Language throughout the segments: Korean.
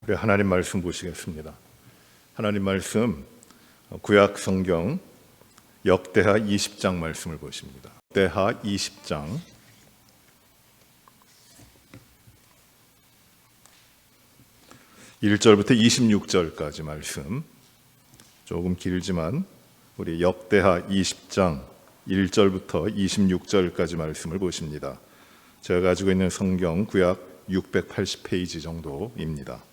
우리 하나님 말씀 보시겠습니다. 하나님 말씀 구약 성경 역대하 20장 말씀을 보십니다. 역대하 20장 1절부터 26절까지 말씀, 조금 길지만 우리 역대하 20장 1절부터 26절까지 말씀을 보십니다. 제가 가지고 있는 성경 구약 680페이지 정도입니다.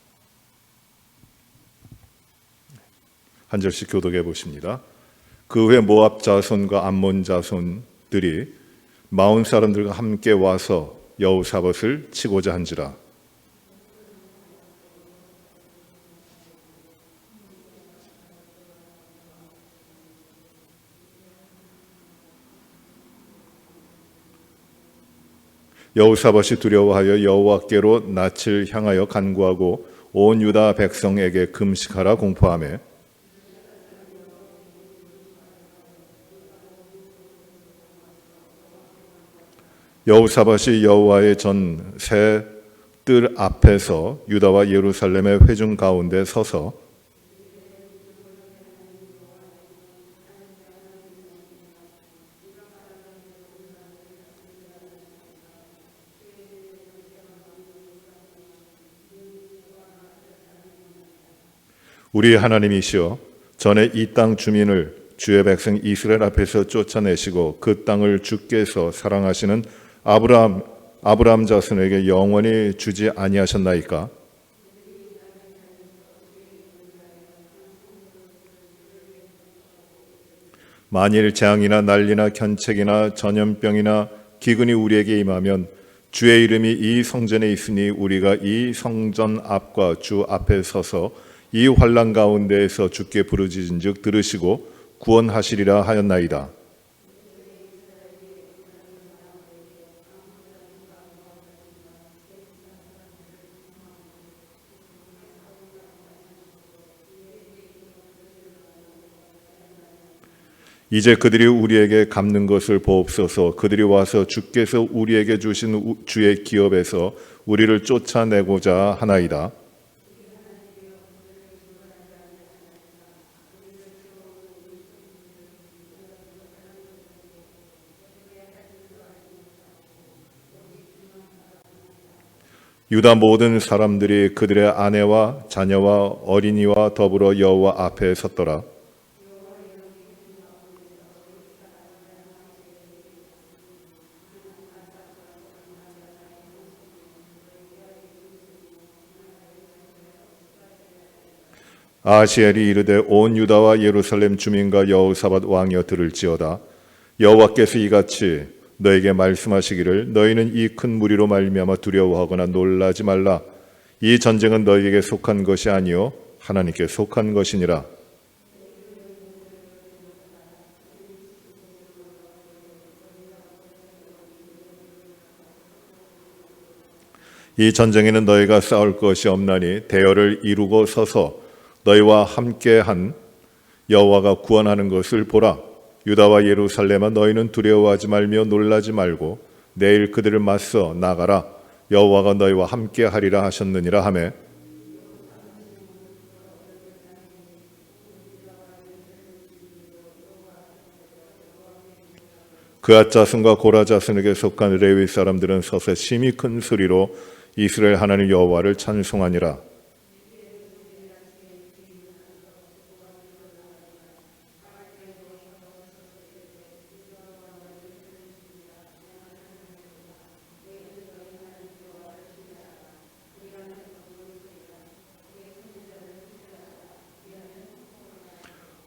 한 절씩 교독해 보십니다. 그 후에 모압 자손과 암몬 자손들이 마온 사람들과 함께 와서 여호사밧을 치고자 한지라. 여호사밧이 두려워하여 여호와께로 낯을 향하여 간구하고 온 유다 백성에게 금식하라 공포하며 여호사밧이 여호와의 전 새 뜰 앞에서 유다와 예루살렘의 회중 가운데 서서 우리 하나님이시여, 전에 이 땅 주민을 주의 백성 이스라엘 앞에서 쫓아내시고 그 땅을 주께서 사랑하시는 아브라함 자손에게 영원히 주지 아니하셨나이까? 만일 재앙이나 난리나 견책이나 전염병이나 기근이 우리에게 임하면 주의 이름이 이 성전에 있으니 우리가 이 성전 앞과 주 앞에 서서 이 환난 가운데에서 주께 부르짖은즉 들으시고 구원하시리라 하였나이다. 이제 그들이 우리에게 갚는 것을 보옵소서. 그들이 와서 주께서 우리에게 주신 주의 기업에서 우리를 쫓아내고자 하나이다. 유다 모든 사람들이 그들의 아내와 자녀와 어린이와 더불어 여호와 앞에 섰더라. 아하시엘이 이르되 온 유다와 예루살렘 주민과 여호사밧 왕이여 들을지어다. 여호와께서 이같이 너에게 말씀하시기를 너희는 이 큰 무리로 말미암아 두려워하거나 놀라지 말라. 이 전쟁은 너희에게 속한 것이 아니요 하나님께 속한 것이니라. 이 전쟁에는 너희가 싸울 것이 없나니 대열을 이루고 서서 너희와 함께한 여호와가 구원하는 것을 보라. 유다와 예루살렘아 너희는 두려워하지 말며 놀라지 말고 내일 그들을 맞서 나가라. 여호와가 너희와 함께하리라 하셨느니라 하매 그앗 자손과 고라 자손에게 속한 레위 사람들은 서서 심히 큰 소리로 이스라엘 하나님 여호와를 찬송하니라.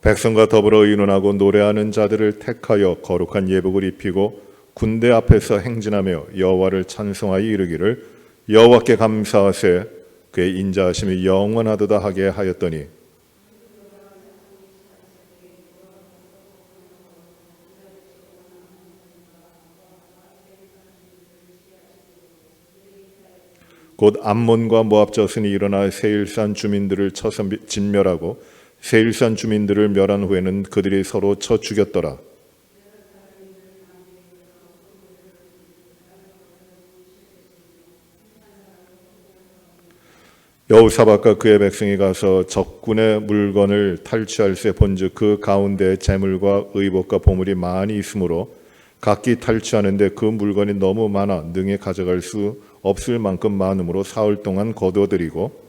백성과 더불어 의논하고 노래하는 자들을 택하여 거룩한 예복을 입히고 군대 앞에서 행진하며 여호와를 찬송하여 이르기를 여호와께 감사하세 그의 인자하심이 영원하도다 하게 하였더니 곧 암몬과 모압 자손이 일어나 세일산 주민들을 쳐서 진멸하고 세일산 주민들을 멸한 후에는 그들이 서로 쳐 죽였더라. 여호사밧과 그의 백성이 가서 적군의 물건을 탈취할세 본즉 그 가운데 재물과 의복과 보물이 많이 있으므로 각기 탈취하는데 그 물건이 너무 많아 능히 가져갈 수 없을 만큼 많음으로 사흘 동안 거두어들이고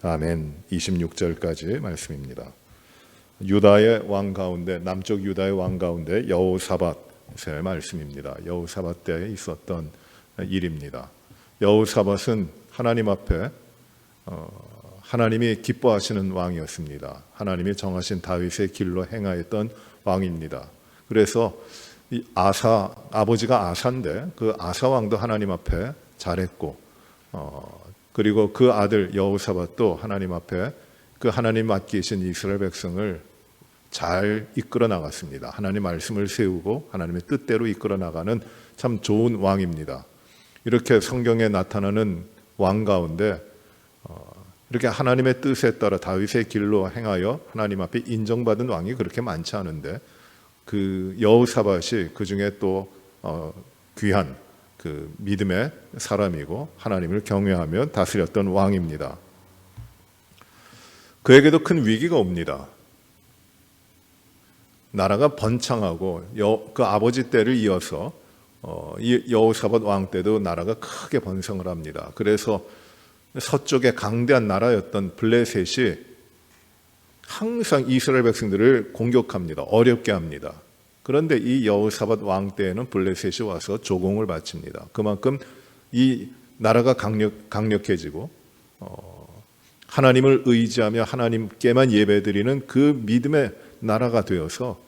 아멘. 26절까지 말씀입니다. 유다의 왕 가운데, 남쪽 유다의 왕 가운데 여호사밧의 말씀입니다. 여호사밧 때에 있었던 일입니다. 여호사밧은 하나님 앞에 하나님이 기뻐하시는 왕이었습니다. 하나님이 정하신 다윗의 길로 행하였던 왕입니다. 그래서 이 아버지가 아사인데 그 아사 왕도 하나님 앞에 잘했고, 그리고 그 아들 여호사밧도 하나님 앞에 그 하나님 맡기신 이스라엘 백성을 잘 이끌어 나갔습니다. 하나님 말씀을 세우고 하나님의 뜻대로 이끌어 나가는 참 좋은 왕입니다. 이렇게 성경에 나타나는 왕 가운데 이렇게 하나님의 뜻에 따라 다윗의 길로 행하여 하나님 앞에 인정받은 왕이 그렇게 많지 않은데 그 여호사밧이 그 중에 또 귀한 그 믿음의 사람이고 하나님을 경외하며 다스렸던 왕입니다. 그에게도 큰 위기가 옵니다. 나라가 번창하고 그 아버지 때를 이어서 이 여호사밧 왕 때도 나라가 크게 번성을 합니다. 그래서 서쪽에 강대한 나라였던 블레셋이 항상 이스라엘 백성들을 공격합니다. 어렵게 합니다. 그런데 이 여호사밧 왕 때에는 블레셋이 와서 조공을 바칩니다. 그만큼 이 나라가 강력해지고 하나님을 의지하며 하나님께만 예배드리는 그 믿음의 나라가 되어서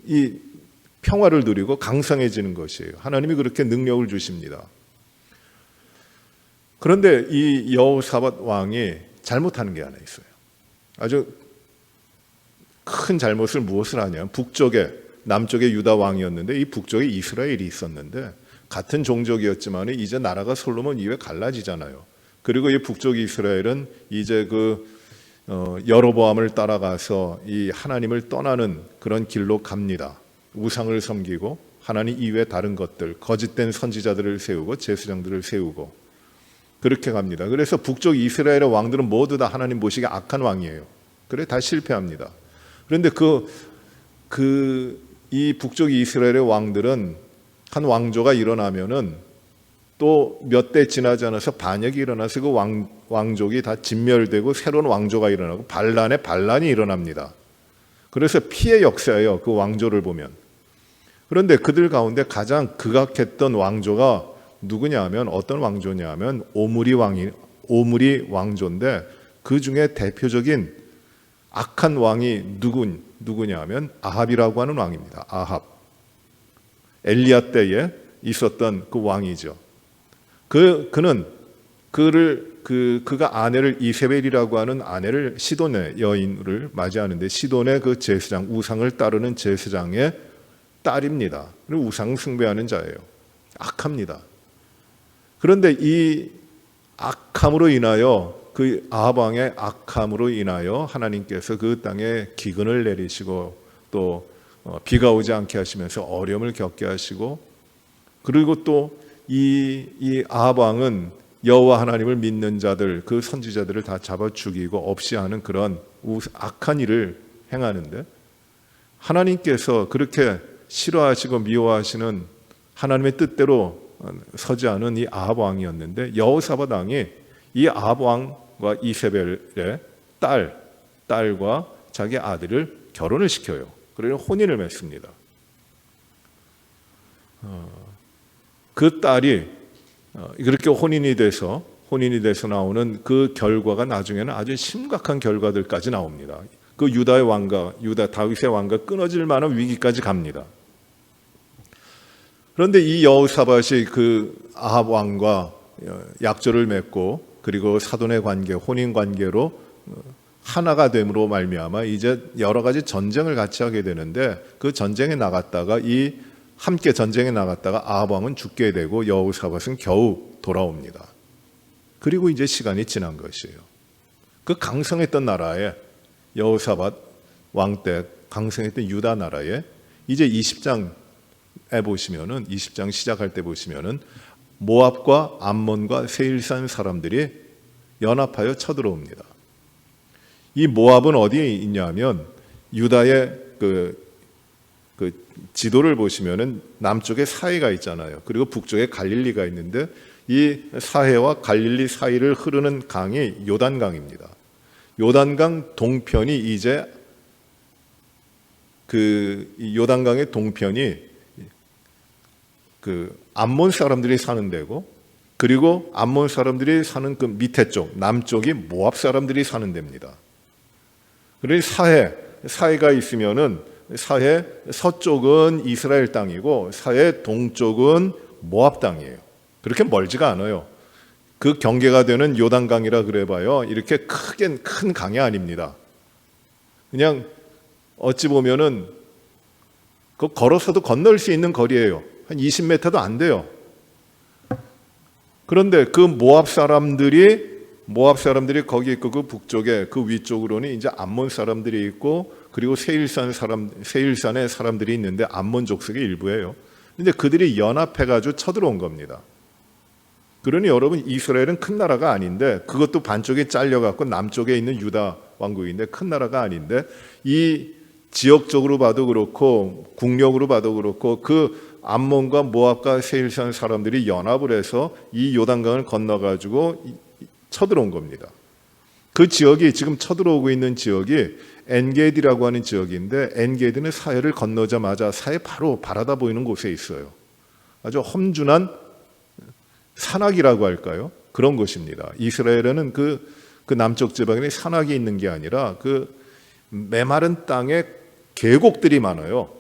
이 평화를 누리고 강성해지는 것이에요. 하나님이 그렇게 능력을 주십니다. 그런데 이 여호사밧 왕이 잘못하는 게 하나 있어요. 아주 큰 잘못을 무엇을 하냐면 남쪽에 유다 왕이었는데 이 북쪽에 이스라엘이 있었는데 같은 종족이었지만 이제 나라가 솔로몬 이후에 갈라지잖아요. 그리고 이 북쪽 이스라엘은 이제 여로보암을 따라가서 이 하나님을 떠나는 그런 길로 갑니다. 우상을 섬기고 하나님 이외의 다른 것들, 거짓된 선지자들을 세우고 제사장들을 세우고 그렇게 갑니다. 그래서 북쪽 이스라엘의 왕들은 모두 다 하나님 보시기에 악한 왕이에요. 그래 다 실패합니다. 그런데 이 북쪽 이스라엘의 왕들은 한 왕조가 일어나면은 또 몇 대 지나지 않아서 반역이 일어나서 그 왕족이 다 진멸되고 새로운 왕조가 일어나고 반란이 일어납니다. 그래서 피해 역사예요. 그 왕조를 보면. 그런데 그들 가운데 가장 극악했던 왕조가 누구냐 하면 어떤 왕조냐 하면 오므리 왕조인데 그 중에 대표적인 악한 왕이 누구냐 하면 아합이라고 하는 왕입니다. 아합. 엘리야 때에 있었던 그 왕이죠. 그가 아내를 이세벨이라고 하는 아내를 시돈의 여인을 맞이하는데 시돈의 그 제사장, 우상을 따르는 제사장의 딸입니다. 그리고 우상 숭배하는 자예요. 악합니다. 그런데 이 악함으로 인하여 그 아합 왕의 악함으로 인하여 하나님께서 그 땅에 기근을 내리시고 또 비가 오지 않게 하시면서 어려움을 겪게 하시고 그리고 또 이 아합 왕은 여호와 하나님을 믿는 자들 그 선지자들을 다 잡아 죽이고 없이 하는 그런 악한 일을 행하는데 하나님께서 그렇게 싫어하시고 미워하시는 하나님의 뜻대로 서지 않은 이 아합 왕이었는데 여호사밧 왕이 이 아합 왕과 이세벨의 딸과 자기 아들을 결혼을 시켜요. 그래서 혼인을 맺습니다. 그 딸이 그렇게 혼인이 돼서 나오는 그 결과가 나중에는 아주 심각한 결과들까지 나옵니다. 그 다윗의 왕과 끊어질 만한 위기까지 갑니다. 그런데 이 여호사밧이 그 아합 왕과 약조를 맺고 그리고 사돈의 관계, 혼인 관계로 하나가 됨으로 말미암아 이제 여러 가지 전쟁을 같이 하게 되는데 그 전쟁에 나갔다가 함께 전쟁에 나갔다가 아합 왕은 죽게 되고 여호사밧은 겨우 돌아옵니다. 그리고 이제 시간이 지난 것이에요. 그 강성했던 나라에 여호사밧 왕 때 강성했던 유다 나라에 이제 20장에 보시면은 20장 시작할 때 보시면은 모압과 암몬과 세일산 사람들이 연합하여 쳐들어옵니다. 이 모압은 어디에 있냐면 유다의 그 지도를 보시면은 남쪽에 사해가 있잖아요. 그리고 북쪽에 갈릴리가 있는데 이 사해와 갈릴리 사이를 흐르는 강이 요단강입니다. 요단강 동편이 이제 그 요단강의 동편이 그 암몬 사람들이 사는 데고, 그리고 암몬 사람들이 사는 그 밑에 쪽 남쪽이 모압 사람들이 사는 데입니다. 그래서 사해가 있으면은 사해 서쪽은 이스라엘 땅이고 사해 동쪽은 모압 땅이에요. 그렇게 멀지가 않아요. 그 경계가 되는 요단강이라 그래봐요. 이렇게 큰 강이 아닙니다. 그냥 어찌 보면은 그 걸어서도 건널 수 있는 거리예요. 한 20m도 안 돼요. 그런데 그 모압 사람들이 거기 있고 그 북쪽에 그 위쪽으로는 이제 암몬 사람들이 있고, 그리고 세일산의 사람들이 있는데 암몬 족속의 일부예요. 근데 그들이 연합해가지고 쳐들어온 겁니다. 그러니 여러분, 이스라엘은 큰 나라가 아닌데, 그것도 반쪽에 잘려갖고 남쪽에 있는 유다 왕국인데 큰 나라가 아닌데, 이 지역적으로 봐도 그렇고 국력으로 봐도 그렇고 그 암몬과 모압과 세일산 사람들이 연합을 해서 이 요단강을 건너가지고 쳐들어온 겁니다. 그 지역이 지금 쳐들어오고 있는 지역이 엔게디라고 하는 지역인데, 엔게디는 사해를 건너자마자 사해 바로 바라다 보이는 곳에 있어요. 아주 험준한 산악이라고 할까요? 그런 곳입니다. 이스라엘에는 그 남쪽 지방에 산악이 있는 게 아니라 그 메마른 땅에 계곡들이 많아요.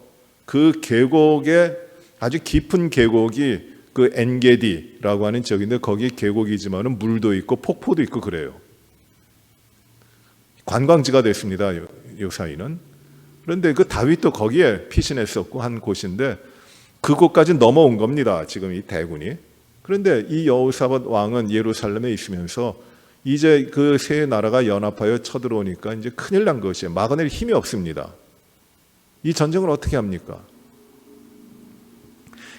그 계곡에 아주 깊은 계곡이 그 엔게디라고 하는 지역인데, 거기 계곡이지만은 물도 있고 폭포도 있고 그래요. 관광지가 됐습니다. 요 사이는. 그런데 그 다윗도 거기에 피신했었고 한 곳인데, 그곳까지 넘어온 겁니다. 지금 이 대군이. 그런데 이 여호사밧 왕은 예루살렘에 있으면서 이제 그 세 나라가 연합하여 쳐들어오니까 이제 큰일 난 것이에요. 막아낼 힘이 없습니다. 이 전쟁을 어떻게 합니까?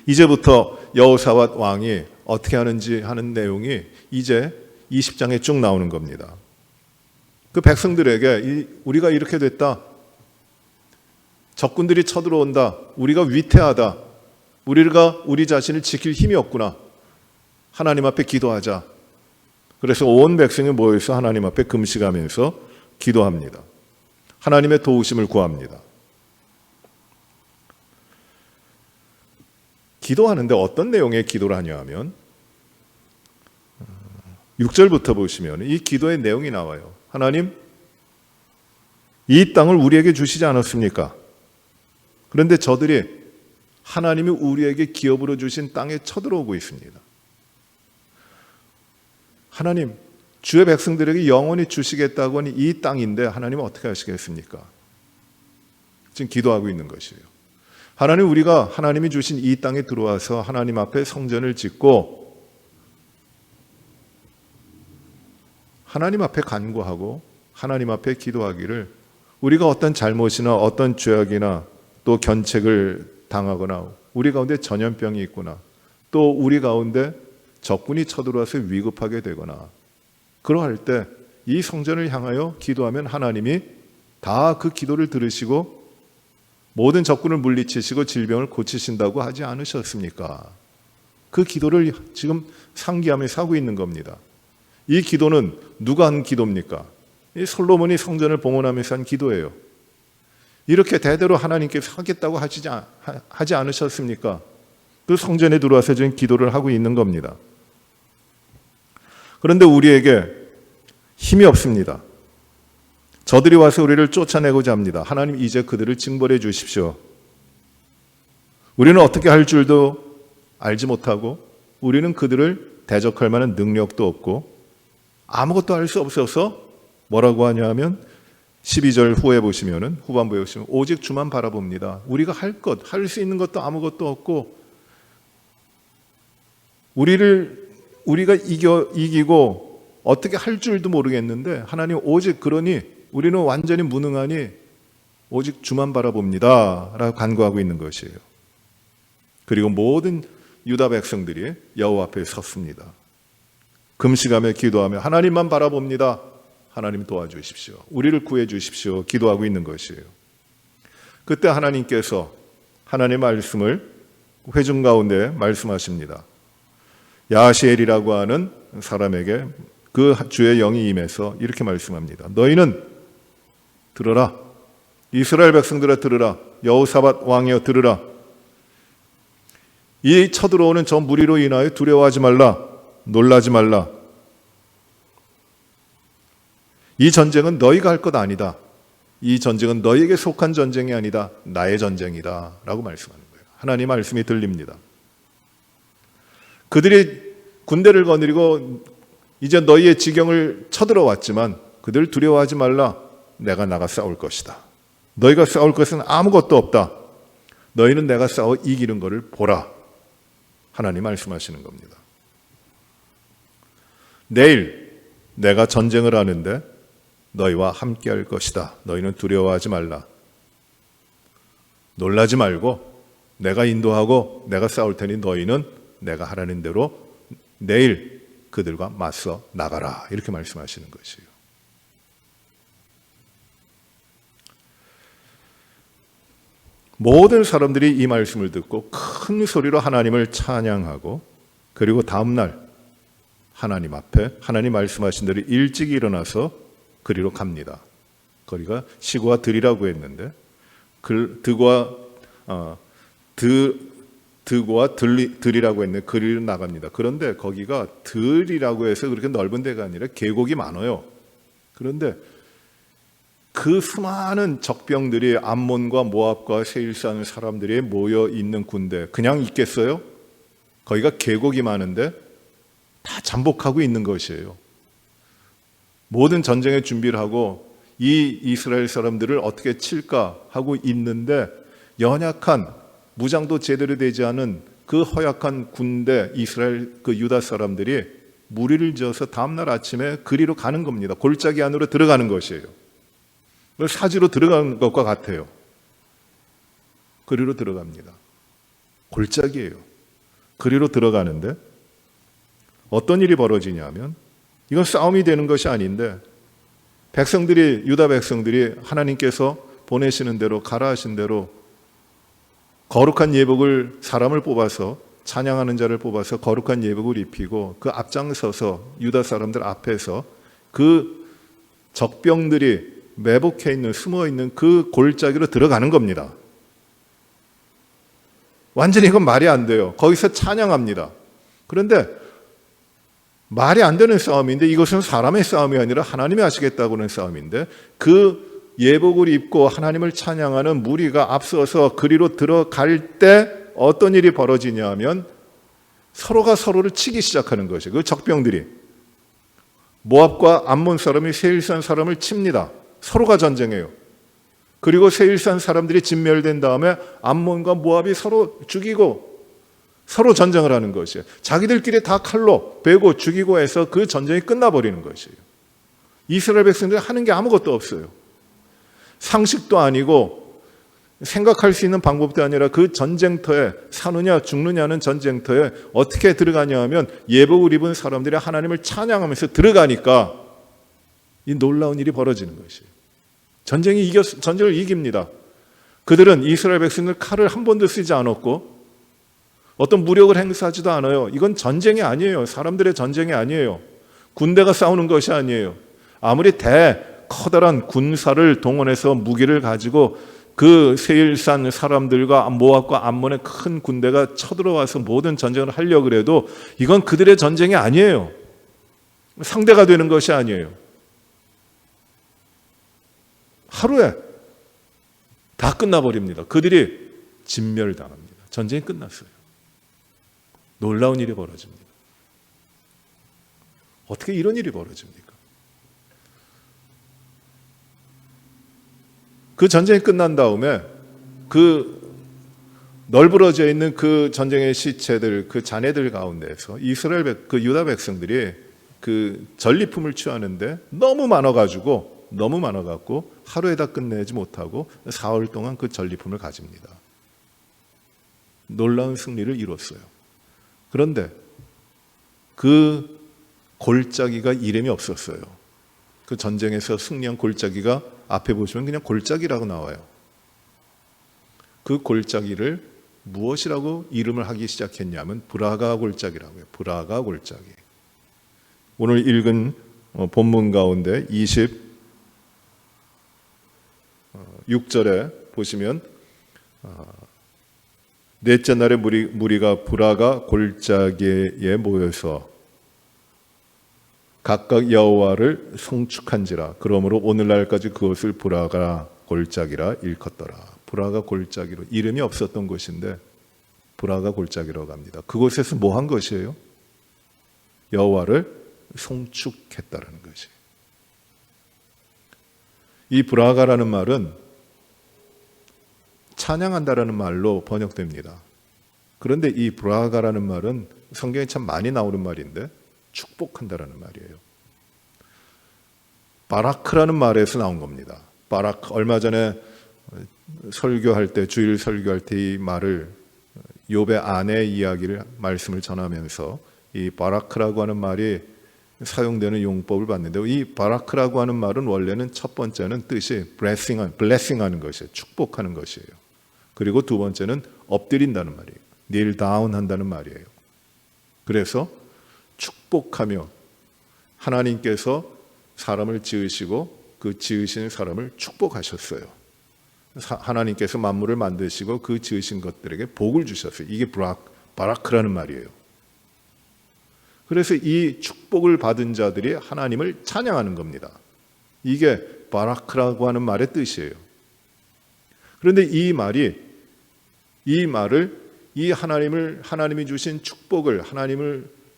이제부터 여호사밧 왕이 어떻게 하는지 하는 내용이 이제 20장에 쭉 나오는 겁니다. 그 백성들에게 우리가 이렇게 됐다. 적군들이 쳐들어온다. 우리가 위태하다. 우리가 우리 자신을 지킬 힘이 없구나. 하나님 앞에 기도하자. 그래서 온 백성이 모여서 하나님 앞에 금식하면서 기도합니다. 하나님의 도우심을 구합니다. 기도하는데 어떤 내용의 기도를 하냐 하면 6절부터 보시면 이 기도의 내용이 나와요. 하나님, 이 땅을 우리에게 주시지 않았습니까? 그런데 저들이 하나님이 우리에게 기업으로 주신 땅에 쳐들어오고 있습니다. 하나님, 주의 백성들에게 영원히 주시겠다고 하니 이 땅인데 하나님은 어떻게 하시겠습니까? 지금 기도하고 있는 것이에요. 하나님, 우리가 하나님이 주신 이 땅에 들어와서 하나님 앞에 성전을 짓고 하나님 앞에 간구하고 하나님 앞에 기도하기를, 우리가 어떤 잘못이나 어떤 죄악이나 또 견책을 당하거나 우리 가운데 전염병이 있거나 또 우리 가운데 적군이 쳐들어와서 위급하게 되거나 그러할 때 이 성전을 향하여 기도하면 하나님이 다 그 기도를 들으시고 모든 적군을 물리치시고 질병을 고치신다고 하지 않으셨습니까? 그 기도를 지금 상기하면서 하고 있는 겁니다. 이 기도는 누가 한 기도입니까? 이 솔로몬이 성전을 봉헌하면서 한 기도예요. 이렇게 대대로 하나님께서 하겠다고 하지 않으셨습니까? 그 성전에 들어와서 지금 기도를 하고 있는 겁니다. 그런데 우리에게 힘이 없습니다. 저들이 와서 우리를 쫓아내고자 합니다. 하나님, 이제 그들을 징벌해 주십시오. 우리는 어떻게 할 줄도 알지 못하고 우리는 그들을 대적할 만한 능력도 없고 아무것도 할 수 없어서 뭐라고 하냐 하면 12절 후반부에 보시면 오직 주만 바라봅니다. 우리가 할 수 있는 것도 아무것도 없고 우리가 이기고 어떻게 할 줄도 모르겠는데 하나님, 오직 그러니 우리는 완전히 무능하니 오직 주만 바라봅니다 라고 간구하고 있는 것이에요. 그리고 모든 유다 백성들이 여호와 앞에 섰습니다. 금식하며 기도하며 하나님만 바라봅니다. 하나님 도와주십시오. 우리를 구해 주십시오. 기도하고 있는 것이에요. 그때 하나님께서 하나님의 말씀을 회중 가운데 말씀하십니다. 야시엘이라고 하는 사람에게 그 주의 영이 임해서 이렇게 말씀합니다. 너희는 들으라. 이스라엘 백성들아 들으라. 여호사밧 왕이여 들으라. 이 쳐들어오는 저 무리로 인하여 두려워하지 말라. 놀라지 말라. 이 전쟁은 너희가 할 것 아니다. 이 전쟁은 너희에게 속한 전쟁이 아니다. 나의 전쟁이다 라고 말씀하는 거예요. 하나님 말씀이 들립니다. 그들이 군대를 거느리고 이제 너희의 지경을 쳐들어왔지만 그들 두려워하지 말라. 내가 나가 싸울 것이다. 너희가 싸울 것은 아무것도 없다. 너희는 내가 싸워 이기는 것을 보라. 하나님 말씀하시는 겁니다. 내일 내가 전쟁을 하는데 너희와 함께 할 것이다. 너희는 두려워하지 말라. 놀라지 말고 내가 인도하고 내가 싸울 테니 너희는 내가 하라는 대로 내일 그들과 맞서 나가라. 이렇게 말씀하시는 것이에요. 모든 사람들이 이 말씀을 듣고 큰 소리로 하나님을 찬양하고 그리고 다음 날 하나님 앞에 하나님 말씀하신 대로 일찍 일어나서 그리로 갑니다. 거기가 시고와 들이라고 했는데 드고와 들이라고 했는데 그리로 나갑니다. 그런데 거기가 들이라고 해서 그렇게 넓은 데가 아니라 계곡이 많아요. 그런데 그 수많은 적병들이 암몬과 모압과 세일 사는 사람들이 모여 있는 군대 그냥 있겠어요? 거기가 계곡이 많은데 다 잠복하고 있는 것이에요. 모든 전쟁의 준비를 하고 이 이스라엘 사람들을 어떻게 칠까 하고 있는데 연약한 무장도 제대로 되지 않은 그 허약한 군대 이스라엘 그 유다 사람들이 무리를 지어서 다음날 아침에 그리로 가는 겁니다. 골짜기 안으로 들어가는 것이에요. 사지로 들어간 것과 같아요. 그리로 들어갑니다. 골짜기예요. 그리로 들어가는데 어떤 일이 벌어지냐면 이건 싸움이 되는 것이 아닌데 백성들이 유다 백성들이 하나님께서 보내시는 대로 가라 하신 대로 거룩한 예복을 사람을 뽑아서 찬양하는 자를 뽑아서 거룩한 예복을 입히고 그 앞장서서 유다 사람들 앞에서 그 적병들이 매복해 있는 숨어 있는 그 골짜기로 들어가는 겁니다. 완전히 이건 말이 안 돼요. 거기서 찬양합니다. 그런데 말이 안 되는 싸움인데 이것은 사람의 싸움이 아니라 하나님이 하시겠다고 하는 싸움인데 그 예복을 입고 하나님을 찬양하는 무리가 앞서서 그리로 들어갈 때 어떤 일이 벌어지냐 하면 서로가 서로를 치기 시작하는 것이에요. 그 적병들이 모압과 암몬 사람이 세일산 사람을 칩니다. 서로가 전쟁해요. 그리고 세일산 사람들이 진멸된 다음에 암몬과 모압이 서로 죽이고 서로 전쟁을 하는 것이에요. 자기들끼리 다 칼로 베고 죽이고 해서 그 전쟁이 끝나버리는 것이에요. 이스라엘 백성들이 하는 게 아무것도 없어요. 상식도 아니고 생각할 수 있는 방법도 아니라 그 전쟁터에 사느냐 죽느냐는 전쟁터에 어떻게 들어가냐 하면 예복을 입은 사람들이 하나님을 찬양하면서 들어가니까 이 놀라운 일이 벌어지는 것이에요. 전쟁을 이깁니다. 그들은 이스라엘 백성들 칼을 한 번도 쓰지 않았고 어떤 무력을 행사하지도 않아요. 이건 전쟁이 아니에요. 사람들의 전쟁이 아니에요. 군대가 싸우는 것이 아니에요. 아무리 커다란 군사를 동원해서 무기를 가지고 그 세일산 사람들과 모압과 암몬의 큰 군대가 쳐들어와서 모든 전쟁을 하려고 해도 이건 그들의 전쟁이 아니에요. 상대가 되는 것이 아니에요. 하루에 다 끝나버립니다. 그들이 진멸당합니다. 전쟁이 끝났어요. 놀라운 일이 벌어집니다. 어떻게 이런 일이 벌어집니까? 그 전쟁이 끝난 다음에 그 널브러져 있는 그 전쟁의 시체들, 그 잔해들 가운데서 이스라엘 그 유다 백성들이 그 전리품을 취하는데 너무 많아가지고 너무 많아갖고 하루에 다 끝내지 못하고 4월 동안 그 전리품을 가집니다. 놀라운 승리를 이뤘어요. 그런데 그 골짜기가 이름이 없었어요. 그 전쟁에서 승리한 골짜기가 앞에 보시면 그냥 골짜기라고 나와요. 그 골짜기를 무엇이라고 이름을 하기 시작했냐면 브라가 골짜기라고 해요. 브라가 골짜기. 오늘 읽은 본문 가운데 26절에 보시면 넷째 날에 무리가 브라가 골짜기에 모여서 각각 여호와를 송축한지라. 그러므로 오늘날까지 그것을 브라가 골짜기라 일컫더라. 브라가 골짜기로 이름이 없었던 곳인데 브라가 골짜기라고 합니다. 그곳에서 뭐 한 것이에요? 여호와를 송축했다라는 것이. 이 브라가라는 말은 찬양한다라는 말로 번역됩니다. 그런데 이 브라가라는 말은 성경에 참 많이 나오는 말인데 축복한다라는 말이에요. 바라크라는 말에서 나온 겁니다. 바라크, 얼마 전에 설교할 때, 주일 설교할 때 이 말을 욥의 아내 이야기를 말씀을 전하면서 이 바라크라고 하는 말이 사용되는 용법을 봤는데, 이 바라크라고 하는 말은 원래는 첫 번째는 뜻이 blessing 하는 것이에요. 축복하는 것이에요. 그리고 두 번째는 엎드린다는 말이에요. kneel down 한다는 말이에요. 그래서 축복하며 하나님께서 사람을 지으시고 그 지으신 사람을 축복하셨어요. 하나님께서 만물을 만드시고 그 지으신 것들에게 복을 주셨어요. 이게 바라크라는 말이에요. 그래서 이 축복을 받은 자들이 하나님을 찬양하는 겁니다. 이게 바라크라고 하는 말의 뜻이에요. 그런데 이 말을 하나님이 주신 축복을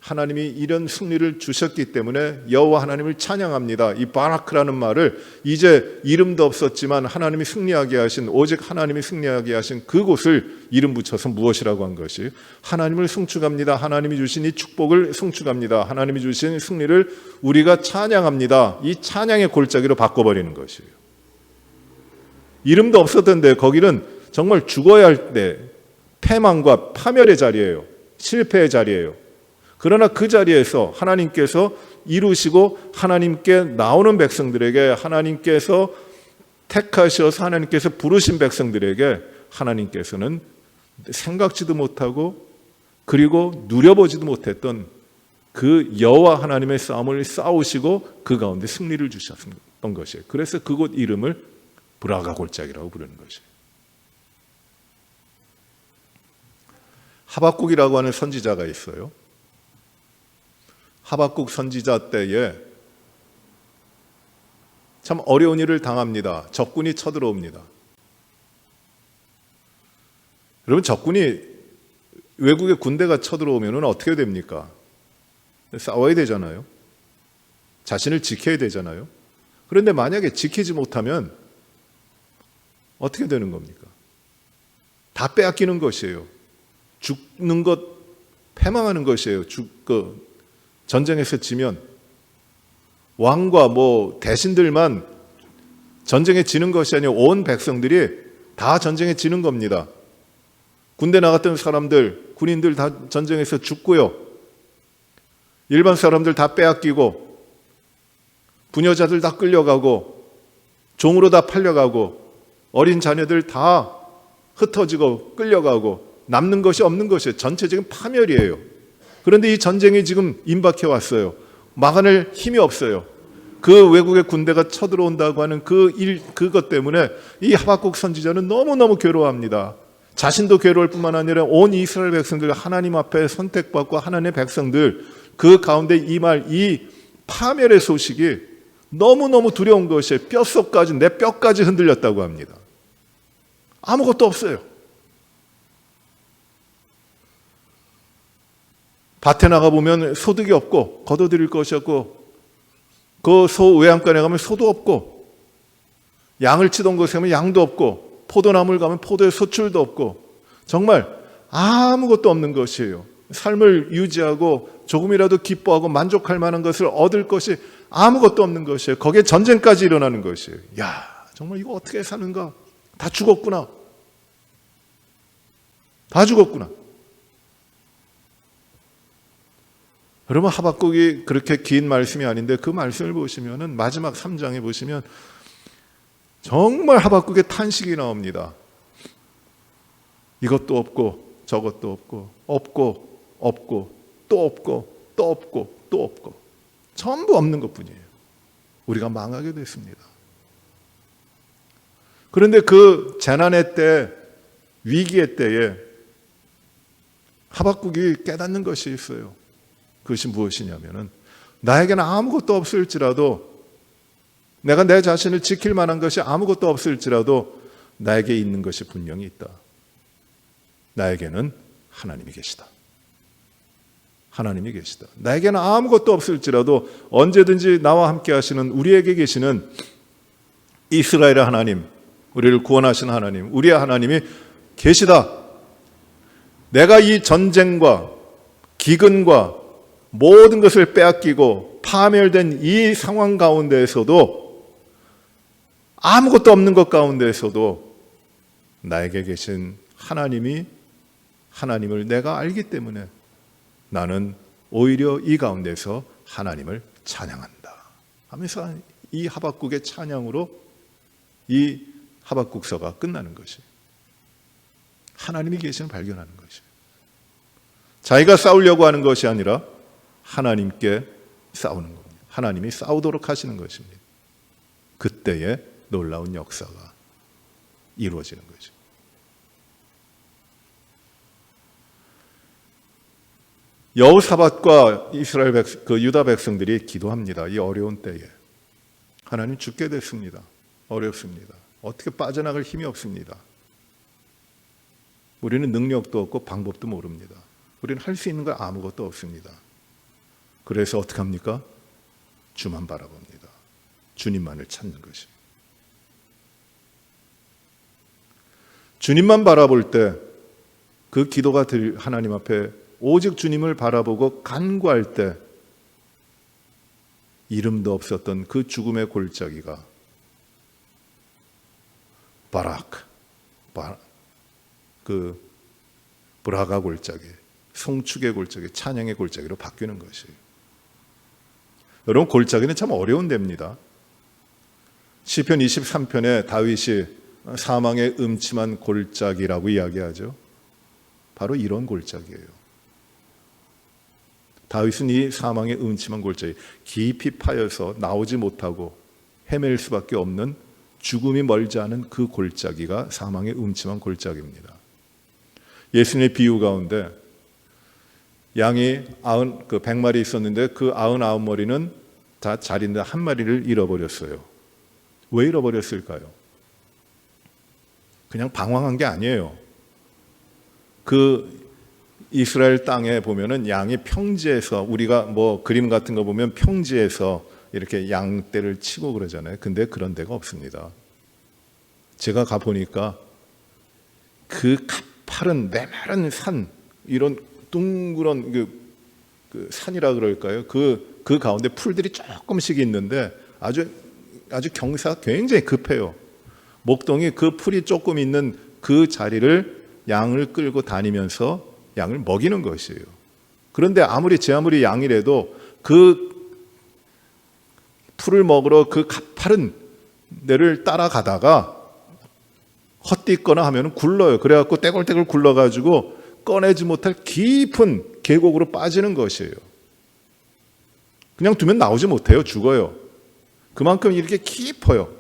하나님이 이런 승리를 주셨기 때문에 여호와 하나님을 찬양합니다. 이 바라크라는 말을 이제 이름도 없었지만 하나님이 승리하게 하신, 오직 하나님이 승리하게 하신 그곳을 이름 붙여서 무엇이라고 한 것이 하나님을 송축합니다. 하나님이 주신 이 축복을 송축합니다. 하나님이 주신 승리를 우리가 찬양합니다. 이 찬양의 골짜기로 바꿔버리는 것이에요. 이름도 없었던데 거기는 정말 죽어야 할 때 패망과 파멸의 자리예요. 실패의 자리예요. 그러나 그 자리에서 하나님께서 이루시고 하나님께 나오는 백성들에게, 하나님께서 택하셔서 하나님께서 부르신 백성들에게 하나님께서는 생각지도 못하고 그리고 누려보지도 못했던 그 여호와 하나님의 싸움을 싸우시고 그 가운데 승리를 주셨던 것이에요. 그래서 그곳 이름을 브라가 골짜기라고 부르는 것이에요. 하박국이라고 하는 선지자가 있어요. 하박국 선지자 때에 참 어려운 일을 당합니다. 적군이 쳐들어옵니다. 여러분, 적군이, 외국의 군대가 쳐들어오면 어떻게 됩니까? 싸워야 되잖아요. 자신을 지켜야 되잖아요. 그런데 만약에 지키지 못하면 어떻게 되는 겁니까? 다 빼앗기는 것이에요. 죽는 것, 패망하는 것이에요. 전쟁에서 지면 왕과 대신들만 전쟁에 지는 것이 아니라 온 백성들이 다 전쟁에 지는 겁니다. 군대 나갔던 사람들, 군인들 다 전쟁에서 죽고요. 일반 사람들 다 빼앗기고, 부녀자들 다 끌려가고, 종으로 다 팔려가고, 어린 자녀들 다 흩어지고 끌려가고, 남는 것이 없는 것이에요. 전체적인 파멸이에요. 그런데 이 전쟁이 지금 임박해 왔어요. 막아낼 힘이 없어요. 그 외국의 군대가 쳐들어온다고 하는 그것 때문에 이 하박국 선지자는 너무너무 괴로워합니다. 자신도 괴로울 뿐만 아니라 온 이스라엘 백성들, 하나님 앞에 선택받고 하나님의 백성들, 그 가운데 이 파멸의 소식이 너무너무 두려운 것이에요. 뼛속까지, 내 뼈까지 흔들렸다고 합니다. 아무것도 없어요. 밭에 나가보면 소득이 없고 거둬들일 것이 없고, 그 소 외양간에 가면 소도 없고, 양을 치던 곳에 가면 양도 없고, 포도나무를 가면 포도의 소출도 없고, 정말 아무것도 없는 것이에요. 삶을 유지하고 조금이라도 기뻐하고 만족할 만한 것을 얻을 것이 아무것도 없는 것이에요. 거기에 전쟁까지 일어나는 것이에요. 야, 정말 이거 어떻게 사는가? 다 죽었구나. 다 죽었구나. 여러분, 하박국이 그렇게 긴 말씀이 아닌데 그 말씀을 보시면은 마지막 3장에 보시면 정말 하박국의 탄식이 나옵니다. 이것도 없고 저것도 없고 없고 없고 또 없고 또 없고 또 없고 전부 없는 것뿐이에요. 우리가 망하게 됐습니다. 그런데 그 재난의 때, 위기의 때에 하박국이 깨닫는 것이 있어요. 그것이 무엇이냐면은 나에게는 아무것도 없을지라도, 내가 내 자신을 지킬 만한 것이 아무것도 없을지라도 나에게 있는 것이 분명히 있다. 나에게는 하나님이 계시다. 하나님이 계시다. 나에게는 아무것도 없을지라도 언제든지 나와 함께 하시는, 우리에게 계시는 이스라엘의 하나님, 우리를 구원하신 하나님, 우리의 하나님이 계시다. 내가 이 전쟁과 기근과 모든 것을 빼앗기고 파멸된 이 상황 가운데에서도, 아무것도 없는 것 가운데에서도 나에게 계신 하나님을 내가 알기 때문에 나는 오히려 이 가운데서 하나님을 찬양한다 하면서 이 하박국의 찬양으로 이 하박국서가 끝나는 것이, 하나님이 계심을 발견하는 것이, 자기가 싸우려고 하는 것이 아니라 하나님께 싸우는 겁니다. 하나님이 싸우도록 하시는 것입니다. 그때에 놀라운 역사가 이루어지는 거죠. 여호사밧과 이스라엘 유다 백성들이 기도합니다. 이 어려운 때에 하나님 죽게 됐습니다. 어렵습니다. 어떻게 빠져나갈 힘이 없습니다. 우리는 능력도 없고 방법도 모릅니다. 우리는 할 수 있는 거 아무것도 없습니다. 그래서 어떻게 합니까? 주만 바라봅니다. 주님만을 찾는 것이. 주님만 바라볼 때 그 기도가 하나님 앞에 오직 주님을 바라보고 간구할 때 이름도 없었던 그 죽음의 골짜기가 그 브라가 골짜기, 송축의 골짜기, 찬양의 골짜기로 바뀌는 것이에요. 여러분, 골짜기는 참 어려운 데입니다. 시편 23편에 다윗이 사망의 음침한 골짜기라고 이야기하죠. 바로 이런 골짜기예요. 다윗은 이 사망의 음침한 골짜기, 깊이 파여서 나오지 못하고 헤맬 수밖에 없는, 죽음이 멀지 않은 그 골짜기가 사망의 음침한 골짜기입니다. 예수님의 비유 가운데 양이 100마리 있었는데 그 99마리는 다 자리인데 한 마리를 잃어버렸어요. 왜 잃어버렸을까요? 그냥 방황한 게 아니에요. 그 이스라엘 땅에 보면은 양이 평지에서, 우리가 뭐 그림 같은 거 보면 평지에서 이렇게 양떼를 치고 그러잖아요. 근데 그런 데가 없습니다. 제가 가보니까 그 가파른 메마른 산, 이런 둥그런 그 산이라 그럴까요? 그 가운데 풀들이 조금씩 있는데 아주 경사가 굉장히 급해요. 목동이 그 풀이 조금 있는 그 자리를 양을 끌고 다니면서 양을 먹이는 것이에요. 그런데 아무리 양이라도 그 풀을 먹으러 그 가파른 데를 따라가다가 헛디거나 하면 굴러요. 그래갖고 떼굴떼굴 굴러가지고 꺼내지 못할 깊은 계곡으로 빠지는 것이에요. 그냥 두면 나오지 못해요. 죽어요. 그만큼 이렇게 깊어요.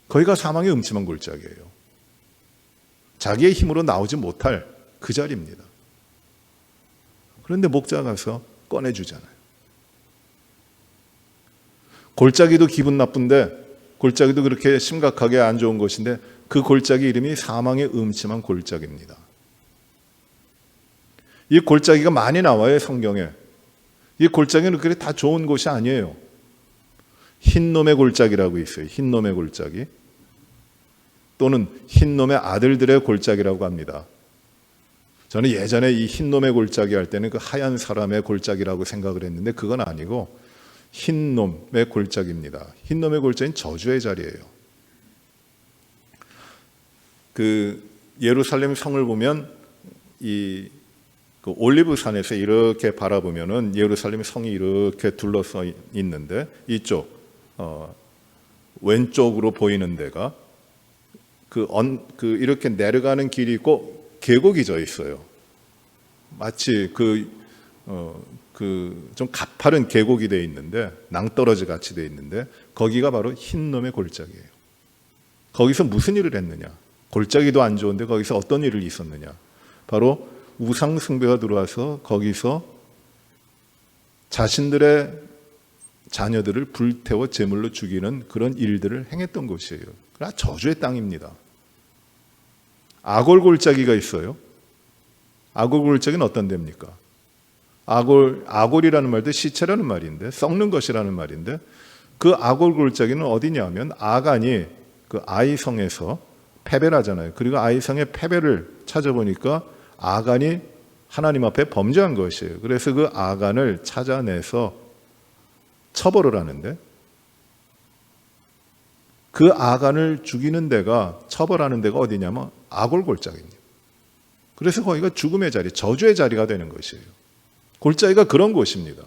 거기가 사망의 음침한 골짜기예요. 자기의 힘으로 나오지 못할 그 자리입니다. 그런데 목자가 가서 꺼내주잖아요. 골짜기도 기분 나쁜데, 골짜기도 그렇게 심각하게 안 좋은 곳인데 그 골짜기 이름이 사망의 음침한 골짜기입니다. 이 골짜기가 많이 나와요, 성경에. 이 골짜기는 그렇게 다 좋은 곳이 아니에요. 흰놈의 골짜기라고 있어요. 흰놈의 골짜기. 또는 흰놈의 아들들의 골짜기라고 합니다. 저는 예전에 이 흰놈의 골짜기 할 때는 그 하얀 사람의 골짜기라고 생각을 했는데 그건 아니고, 흰 놈의 골짜기입니다. 흰 놈의 골짜기는 저주의 자리예요. 그 예루살렘 성을 보면 그 올리브산에서 이렇게 바라보면은 예루살렘 성이 이렇게 둘러서 있는데 이쪽 왼쪽으로 보이는 데가 그 이렇게 내려가는 길이 있고 계곡이 져 있어요. 마치 좀 가파른 계곡이 돼 있는데 낭떠러지 같이 돼 있는데 거기가 바로 흰 놈의 골짜기예요. 거기서 무슨 일을 했느냐? 골짜기도 안 좋은데 거기서 어떤 일을 있었느냐? 바로 우상 숭배가 들어와서 거기서 자신들의 자녀들을 불태워 제물로 죽이는 그런 일들을 행했던 곳이에요. 그러나 저주의 땅입니다. 아골 골짜기가 있어요. 아골 골짜기는 어떤 데입니까? 아골이라는 말도 시체라는 말인데 썩는 것이라는 말인데 그 아골 골짜기는 어디냐면 아간이 그 아이성에서 패배를 하잖아요. 그리고 아이성의 패배를 찾아보니까 아간이 하나님 앞에 범죄한 것이에요. 그래서 그 아간을 찾아내서 처벌을 하는데 그 아간을 죽이는 데가 처벌하는 데가 어디냐면 아골 골짜기입니다. 그래서 거기가 죽음의 자리, 저주의 자리가 되는 것이에요. 골짜기가 그런 곳입니다.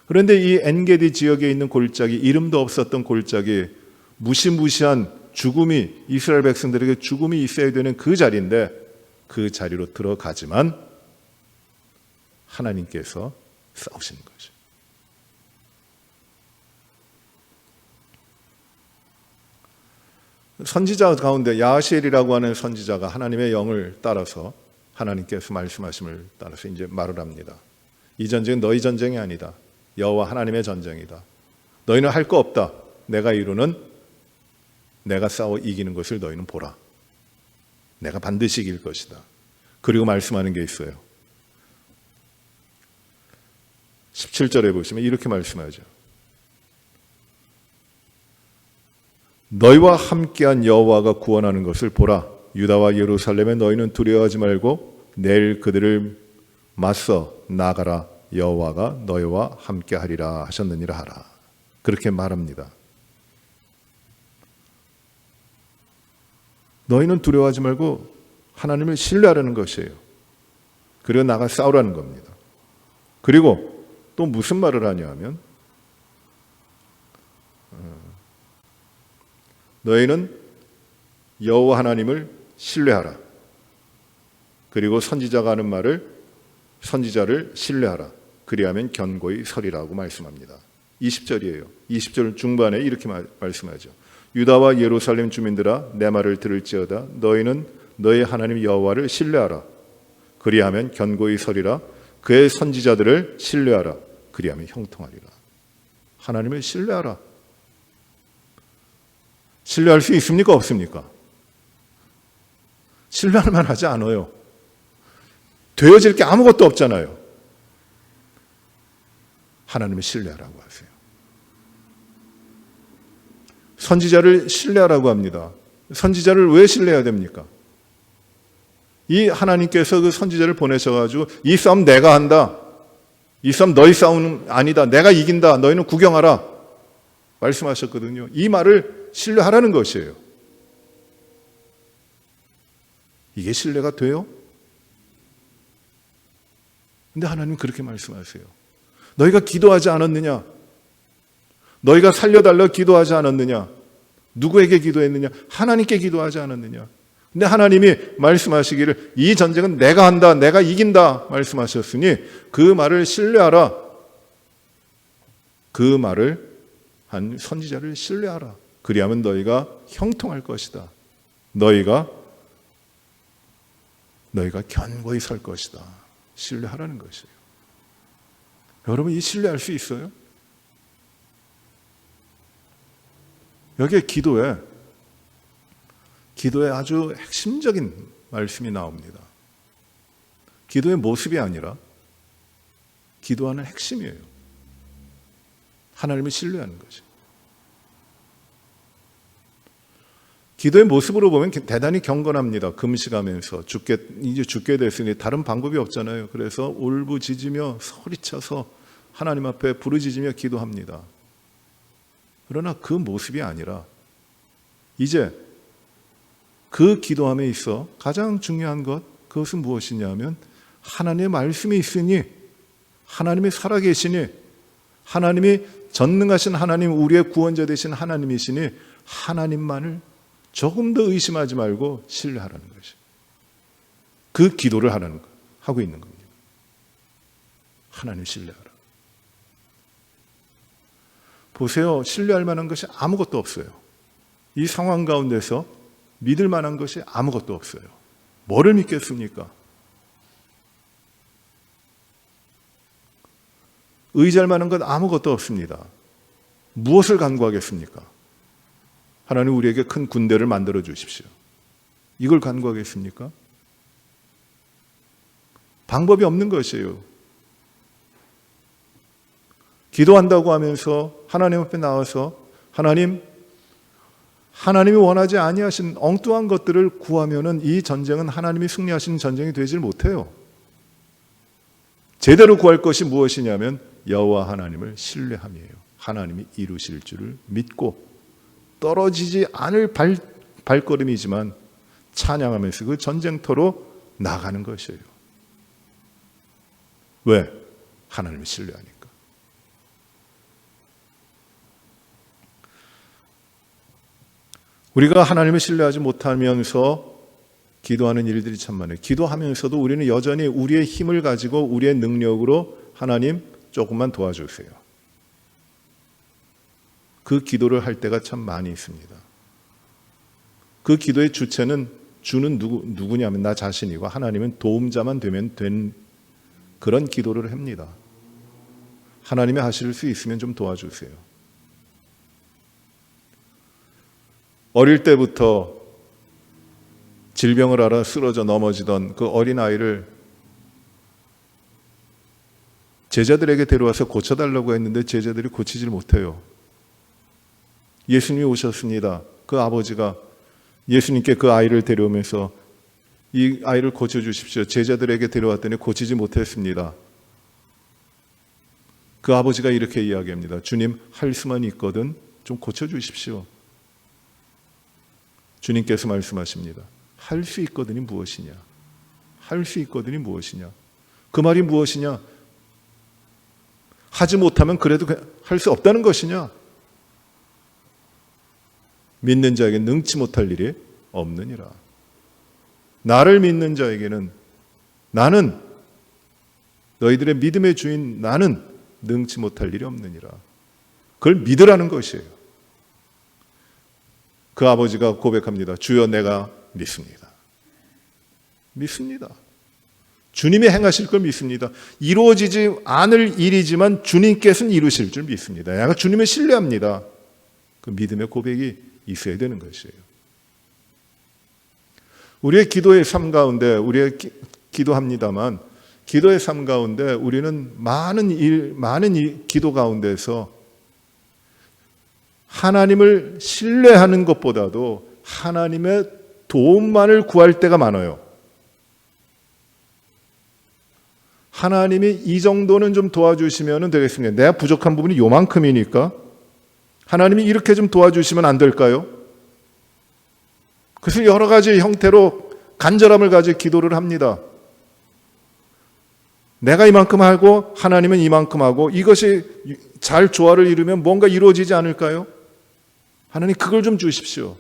그런데 이 엔게디 지역에 있는 골짜기, 이름도 없었던 골짜기, 무시무시한 죽음이 이스라엘 백성들에게 죽음이 있어야 되는 그 자리인데 그 자리로 들어가지만 하나님께서 싸우시는 거죠. 선지자 가운데 야하시엘이라고 하는 선지자가 하나님의 영을 따라서 하나님께서 말씀하심을 따라서 이제 말을 합니다. 이 전쟁은 너희 전쟁이 아니다. 여호와 하나님의 전쟁이다. 너희는 할 거 없다. 내가 이루는 내가 싸워 이기는 것을 너희는 보라. 내가 반드시 이길 것이다. 그리고 말씀하는 게 있어요. 17절에 보시면 이렇게 말씀하죠. 너희와 함께한 여호와가 구원하는 것을 보라. 유다와 예루살렘에 너희는 두려워하지 말고 내일 그들을 맞서 나가라. 여호와가 너희와 함께하리라 하셨느니라 하라. 그렇게 말합니다. 너희는 두려워하지 말고 하나님을 신뢰하라는 것이에요. 그리고 나가 싸우라는 겁니다. 그리고 또 무슨 말을 하냐 하면 너희는 여호와 하나님을 신뢰하라. 그리고 선지자가 하는 말을 선지자를 신뢰하라. 그리하면 견고히 서리라고 말씀합니다. 20절이에요. 20절 중반에 이렇게 말씀하죠. 유다와 예루살렘 주민들아 내 말을 들을지어다. 너희는 너희 하나님 여호와를 신뢰하라. 그리하면 견고히 서리라. 그의 선지자들을 신뢰하라. 그리하면 형통하리라. 하나님을 신뢰하라. 신뢰할 수 있습니까? 없습니까? 신뢰할 만하지 않아요. 되어질 게 아무것도 없잖아요. 하나님을 신뢰하라고 하세요. 선지자를 신뢰하라고 합니다. 선지자를 왜 신뢰해야 됩니까? 이 하나님께서 그 선지자를 보내셔가지고 이 싸움 내가 한다. 이 싸움 너희 싸움은 아니다. 내가 이긴다. 너희는 구경하라. 말씀하셨거든요. 이 말을 신뢰하라는 것이에요. 이게 신뢰가 돼요? 근데 하나님 그렇게 말씀하세요. 너희가 기도하지 않았느냐? 너희가 살려달라 기도하지 않았느냐? 누구에게 기도했느냐? 하나님께 기도하지 않았느냐? 근데 하나님이 말씀하시기를 이 전쟁은 내가 한다, 내가 이긴다 말씀하셨으니 그 말을 신뢰하라. 그 말을 한 선지자를 신뢰하라. 그리하면 너희가 형통할 것이다. 너희가 견고히 설 것이다. 신뢰하라는 것이에요. 여러분 이 신뢰할 수 있어요? 여기에 기도에 아주 핵심적인 말씀이 나옵니다. 기도의 모습이 아니라 기도하는 핵심이에요. 하나님을 신뢰하는 거죠. 기도의 모습으로 보면 대단히 경건합니다. 금식하면서 이제 죽게 됐으니 다른 방법이 없잖아요. 그래서 울부짖으며 소리쳐서 하나님 앞에 부르짖으며 기도합니다. 그러나 그 모습이 아니라 이제 그 기도함에 있어 가장 중요한 것, 그것은 무엇이냐면 하나님의 말씀이 있으니, 하나님이 살아계시니, 하나님이 전능하신 하나님, 우리의 구원자 되신 하나님이시니 하나님만을 조금 더 의심하지 말고 신뢰하라는 것이에요. 그 기도를 하고 있는 겁니다. 하나님 신뢰하라. 보세요. 신뢰할 만한 것이 아무것도 없어요. 이 상황 가운데서 믿을 만한 것이 아무것도 없어요. 뭐를 믿겠습니까? 의지할 만한 것 아무것도 없습니다. 무엇을 간구하겠습니까? 하나님 우리에게 큰 군대를 만들어 주십시오. 이걸 간구하겠습니까? 방법이 없는 것이에요. 기도한다고 하면서 하나님 앞에 나와서 하나님이 원하지 아니하신 엉뚱한 것들을 구하면은 이 전쟁은 하나님이 승리하시는 전쟁이 되질 못해요. 제대로 구할 것이 무엇이냐면 여호와 하나님을 신뢰함이에요. 하나님이 이루실 줄을 믿고 떨어지지 않을 발걸음이지만 찬양하면서 그 전쟁터로 나가는 것이에요. 왜? 하나님을 신뢰하니까. 우리가 하나님을 신뢰하지 못하면서 기도하는 일들이 참 많아요. 기도하면서도 우리는 여전히 우리의 힘을 가지고 우리의 능력으로 하나님 조금만 도와주세요. 그 기도를 할 때가 참 많이 있습니다. 그 기도의 주체는 주는 누구냐면 나 자신이고 하나님은 도움자만 되면 된 그런 기도를 합니다. 하나님이 하실 수 있으면 좀 도와주세요. 어릴 때부터 질병을 앓아 쓰러져 넘어지던 그 어린아이를 제자들에게 데려와서 고쳐달라고 했는데 제자들이 고치질 못해요. 예수님이 오셨습니다. 그 아버지가 예수님께 그 아이를 데려오면서 이 아이를 고쳐주십시오. 제자들에게 데려왔더니 고치지 못했습니다. 그 아버지가 이렇게 이야기합니다. 주님, 할 수만 있거든 좀 고쳐주십시오. 주님께서 말씀하십니다. 할 수 있거든이 무엇이냐? 할 수 있거든이 무엇이냐? 그 말이 무엇이냐? 하지 못하면 그래도 할 수 없다는 것이냐? 믿는 자에게 능치 못할 일이 없느니라. 나를 믿는 자에게는 나는 너희들의 믿음의 주인 나는 능치 못할 일이 없느니라. 그걸 믿으라는 것이에요. 그 아버지가 고백합니다. 주여 내가 믿습니다. 믿습니다. 주님이 행하실 걸 믿습니다. 이루어지지 않을 일이지만 주님께서는 이루실 줄 믿습니다. 내가 주님을 신뢰합니다. 그 믿음의 고백이 있어야 되는 것이에요. 우리의 기도의 삶 가운데 기도합니다만 기도의 삶 가운데 우리는 많은 기도 가운데서 하나님을 신뢰하는 것보다도 하나님의 도움만을 구할 때가 많아요. 하나님이 이 정도는 좀 도와주시면 되겠습니다. 내가 부족한 부분이 요만큼이니까 하나님이 이렇게 좀 도와주시면 안 될까요? 그래서 여러 가지 형태로 간절함을 가지고 기도를 합니다. 내가 이만큼 하고 하나님은 이만큼 하고 이것이 잘 조화를 이루면 뭔가 이루어지지 않을까요? 하나님 그걸 좀 주십시오.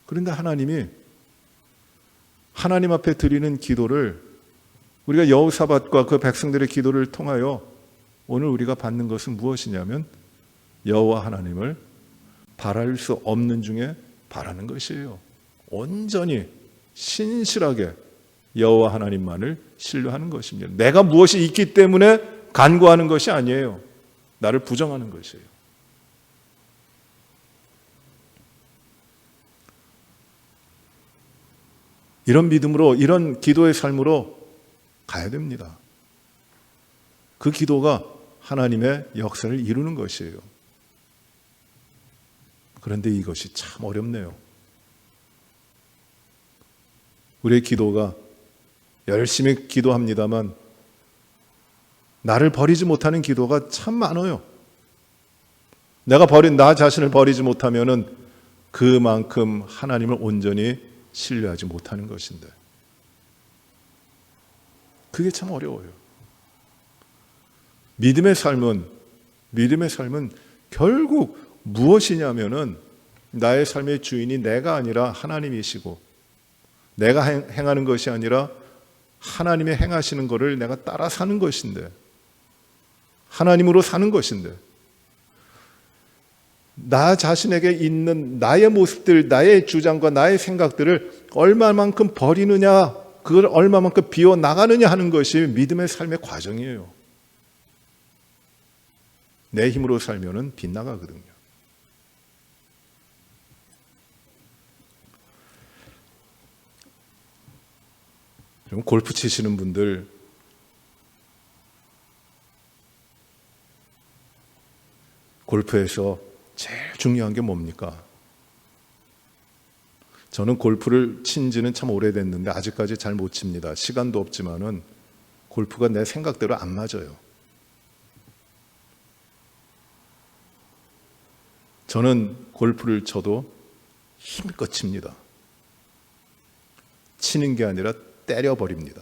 그런데 하나님이 하나님 앞에 드리는 기도를 우리가 여호사밧과 그 백성들의 기도를 통하여 오늘 우리가 받는 것은 무엇이냐면 여호와 하나님을 바랄 수 없는 중에 바라는 것이에요. 온전히 신실하게 여호와 하나님만을 신뢰하는 것입니다. 내가 무엇이 있기 때문에 간구하는 것이 아니에요. 나를 부정하는 것이에요. 이런 믿음으로 이런 기도의 삶으로 가야 됩니다. 그 기도가 하나님의 역사를 이루는 것이에요. 그런데 이것이 참 어렵네요. 우리의 기도가 열심히 기도합니다만 나를 버리지 못하는 기도가 참 많아요. 내가 버린 나 자신을 버리지 못하면은 그만큼 하나님을 온전히 신뢰하지 못하는 것인데, 그게 참 어려워요. 믿음의 삶은 결국 무엇이냐면은 나의 삶의 주인이 내가 아니라 하나님이시고, 내가 행하는 것이 아니라 하나님의 행하시는 것을 내가 따라 사는 것인데, 하나님으로 사는 것인데, 나 자신에게 있는 나의 모습들, 나의 주장과 나의 생각들을 얼마만큼 버리느냐, 그걸 얼마만큼 비워나가느냐 하는 것이 믿음의 삶의 과정이에요. 내 힘으로 살면은 빗나가거든요. 그럼 골프 치시는 분들, 골프에서 제일 중요한 게 뭡니까? 저는 골프를 친 지는 참 오래됐는데 아직까지 잘 못 칩니다. 시간도 없지만은 골프가 내 생각대로 안 맞아요. 저는 골프를 쳐도 힘껏 칩니다. 치는 게 아니라 때려버립니다.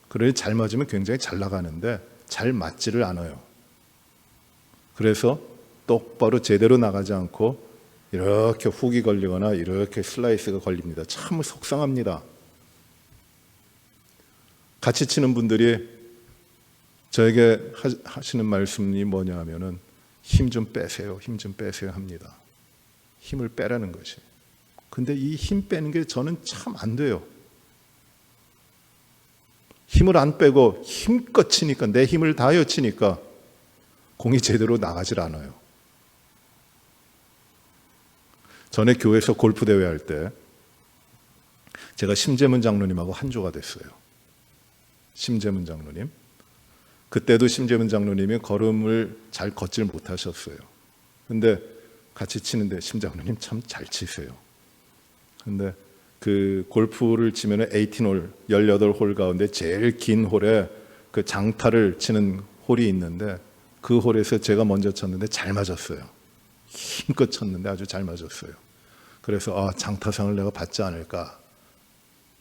그래 잘 맞으면 굉장히 잘 나가는데 잘 맞지를 않아요. 그래서 똑바로 제대로 나가지 않고 이렇게 훅이 걸리거나 이렇게 슬라이스가 걸립니다. 참 속상합니다. 같이 치는 분들이 저에게 하시는 말씀이 뭐냐 하면은 힘 좀 빼세요. 힘 좀 빼세요 합니다. 힘을 빼라는 것이. 근데 이 힘 빼는 게 저는 참 안 돼요. 힘을 안 빼고 힘껏 치니까, 내 힘을 다하여 치니까 공이 제대로 나가질 않아요. 전에 교회에서 골프 대회 할 때 제가 심재문 장로님하고 한조가 됐어요. 심재문 장로님. 그때도 심재문 장로님이 걸음을 잘 걷질 못하셨어요. 근데 같이 치는데 심 장로님 참 잘 치세요. 근데 그 골프를 치면은 18홀, 18홀 가운데 제일 긴 홀에 그 장타를 치는 홀이 있는데 그 홀에서 제가 먼저 쳤는데 잘 맞았어요. 힘껏 쳤는데 아주 잘 맞았어요. 그래서 장타상을 내가 받지 않을까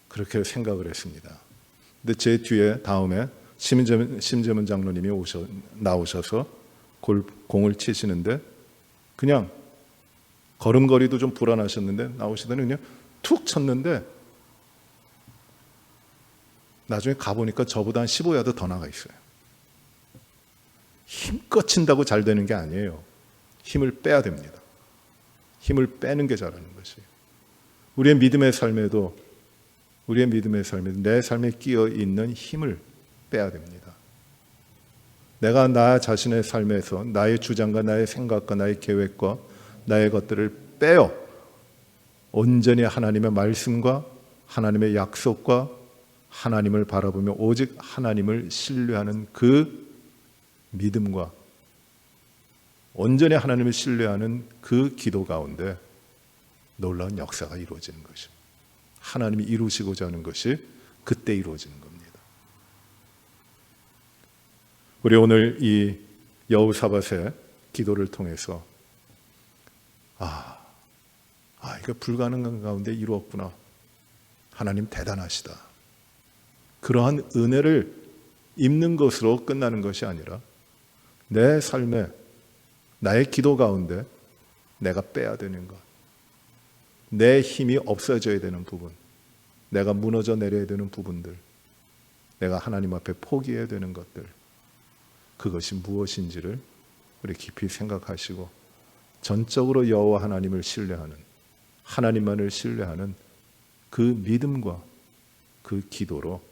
그렇게 생각을 했습니다. 근데 제 뒤에 다음에 심재문 장로님이 나오셔서 공을 치시는데 그냥 걸음걸이도 좀 불안하셨는데 나오시더니 그냥 툭 쳤는데 나중에 가보니까 저보다 한 15야드 더 나가 있어요. 힘껏 친다고 잘 되는 게 아니에요. 힘을 빼야 됩니다. 힘을 빼는 게 잘하는 것이에요. 우리의 믿음의 삶에도 내 삶에 끼어 있는 힘을 빼야 됩니다. 내가 나 자신의 삶에서 나의 주장과 나의 생각과 나의 계획과 나의 것들을 빼어 온전히 하나님의 말씀과 하나님의 약속과 하나님을 바라보며 오직 하나님을 신뢰하는 그 믿음과 온전히 하나님을 신뢰하는 그 기도 가운데 놀라운 역사가 이루어지는 것입니다. 하나님이 이루시고자 하는 것이 그때 이루어지는 겁니다. 우리 오늘 이 여호사밧의 기도를 통해서 이거 불가능한 가운데 이루었구나. 하나님 대단하시다. 그러한 은혜를 입는 것으로 끝나는 것이 아니라 내 삶에 나의 기도 가운데 내가 빼야 되는 것, 내 힘이 없어져야 되는 부분, 내가 무너져 내려야 되는 부분들, 내가 하나님 앞에 포기해야 되는 것들, 그것이 무엇인지를 우리 깊이 생각하시고 전적으로 여호와 하나님을 신뢰하는, 하나님만을 신뢰하는 그 믿음과 그 기도로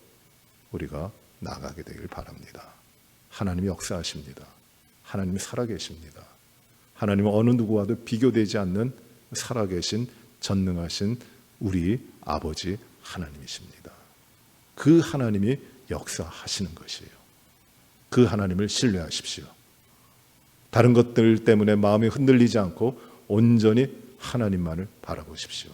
우리가 나가게 되길 바랍니다. 하나님이 역사하십니다. 하나님이 살아계십니다. 하나님은 어느 누구와도 비교되지 않는 살아계신 전능하신 우리 아버지 하나님이십니다. 그 하나님이 역사하시는 것이에요. 그 하나님을 신뢰하십시오. 다른 것들 때문에 마음이 흔들리지 않고 온전히 하나님만을 바라보십시오.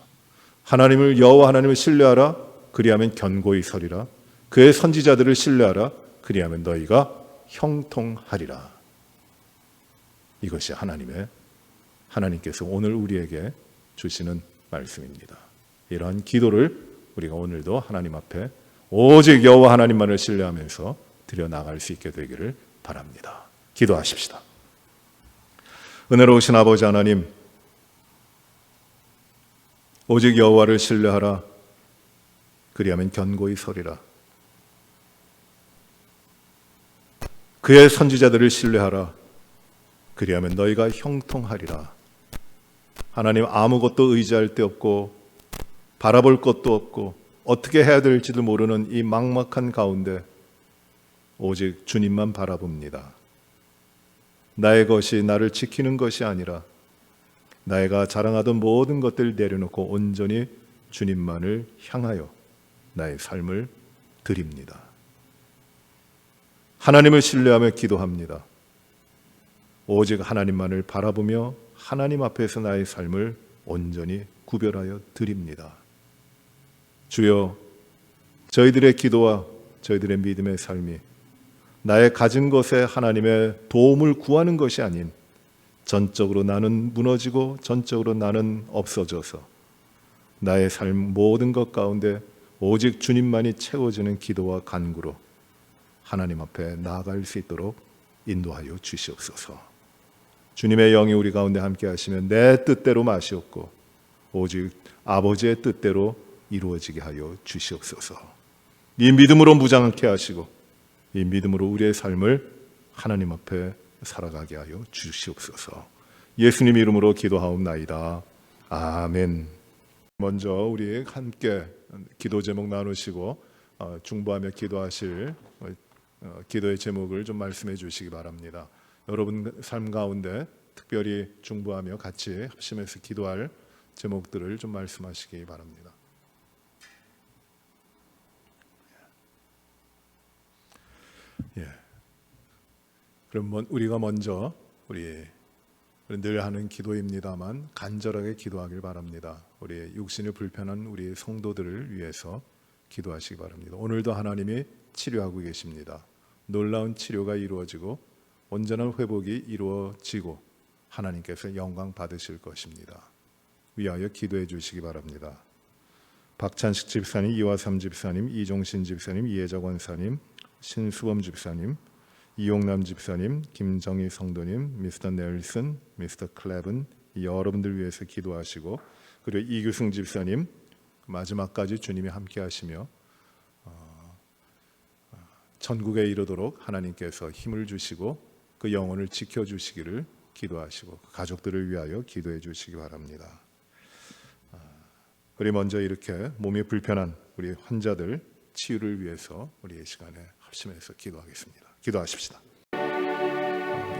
하나님을 여호와 하나님을 신뢰하라. 그리하면 견고히 서리라. 그의 선지자들을 신뢰하라. 그리하면 너희가 형통하리라. 이것이 하나님께서 오늘 우리에게 주시는 말씀입니다. 이러한 기도를 우리가 오늘도 하나님 앞에 오직 여호와 하나님만을 신뢰하면서 드려나갈 수 있게 되기를 바랍니다. 기도하십시다. 은혜로우신 아버지 하나님, 오직 여호와를 신뢰하라. 그리하면 견고히 서리라. 그의 선지자들을 신뢰하라. 그리하면 너희가 형통하리라. 하나님, 아무것도 의지할 데 없고 바라볼 것도 없고 어떻게 해야 될지도 모르는 이 막막한 가운데 오직 주님만 바라봅니다. 나의 것이 나를 지키는 것이 아니라 내가 자랑하던 모든 것들을 내려놓고 온전히 주님만을 향하여 나의 삶을 드립니다. 하나님을 신뢰하며 기도합니다. 오직 하나님만을 바라보며 하나님 앞에서 나의 삶을 온전히 구별하여 드립니다. 주여, 저희들의 기도와 저희들의 믿음의 삶이 나의 가진 것에 하나님의 도움을 구하는 것이 아닌 전적으로 나는 무너지고 전적으로 나는 없어져서 나의 삶 모든 것 가운데 오직 주님만이 채워지는 기도와 간구로 하나님 앞에 나아갈 수 있도록 인도하여 주시옵소서. 주님의 영이 우리 가운데 함께 하시면 내 뜻대로 마시옵고 오직 아버지의 뜻대로 이루어지게 하여 주시옵소서. 이 믿음으로 무장하게 하시고 이 믿음으로 우리의 삶을 하나님 앞에 살아가게 하여 주시옵소서. 예수님 이름으로 기도하옵나이다. 아멘. 먼저 우리 함께 기도 제목 나누시고 중보하며 기도하실 기도의 제목을 좀 말씀해 주시기 바랍니다. 여러분 삶 가운데 특별히 중보하며 같이 합심해서 기도할 제목들을 좀 말씀하시기 바랍니다. 예. 그럼 우리가 먼저 우리 늘 하는 기도입니다만 간절하게 기도하길 바랍니다. 우리 육신이 불편한 우리 성도들을 위해서 기도하시기 바랍니다. 오늘도 하나님이 치료하고 계십니다. 놀라운 치료가 이루어지고 온전한 회복이 이루어지고 하나님께서 영광 받으실 것입니다. 위하여 기도해 주시기 바랍니다. 박찬식 집사님, 이화삼 집사님, 이종신 집사님, 이혜자 권사님, 신수범 집사님, 이용남 집사님, 김정희 성도님, 미스터 넬슨, 미스터 클랩은 여러분들 위해서 기도하시고 그리고 이규승 집사님 마지막까지 주님이 함께 하시며 천국에 이르도록 하나님께서 힘을 주시고 그 영혼을 지켜주시기를 기도하시고 가족들을 위하여 기도해 주시기 바랍니다. 우리 먼저 이렇게 몸이 불편한 우리 환자들 치유를 위해서 우리의 시간에 합심해서 기도하겠습니다. 기도하십시다.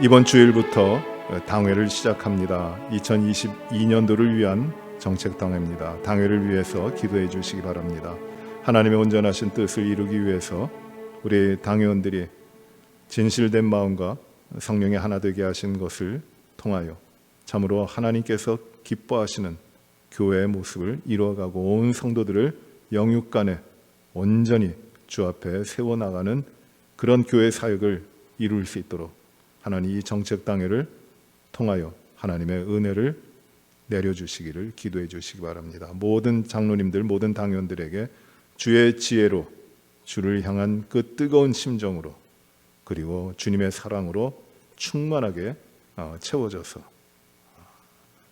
이번 주일부터 당회를 시작합니다. 2022년도를 위한 정책당회입니다. 당회를 위해서 기도해 주시기 바랍니다. 하나님의 온전하신 뜻을 이루기 위해서 우리 당회원들이 진실된 마음과 성령의 하나 되게 하신 것을 통하여 참으로 하나님께서 기뻐하시는 교회의 모습을 이루어가고 온 성도들을 영육간에 온전히 주 앞에 세워나가는 그런 교회 사역을 이룰 수 있도록 하나님 이 정책당회를 통하여 하나님의 은혜를 내려주시기를 기도해 주시기 바랍니다. 모든 장로님들, 모든 당원들에게 주의 지혜로 주를 향한 그 뜨거운 심정으로 그리고 주님의 사랑으로 충만하게 채워져서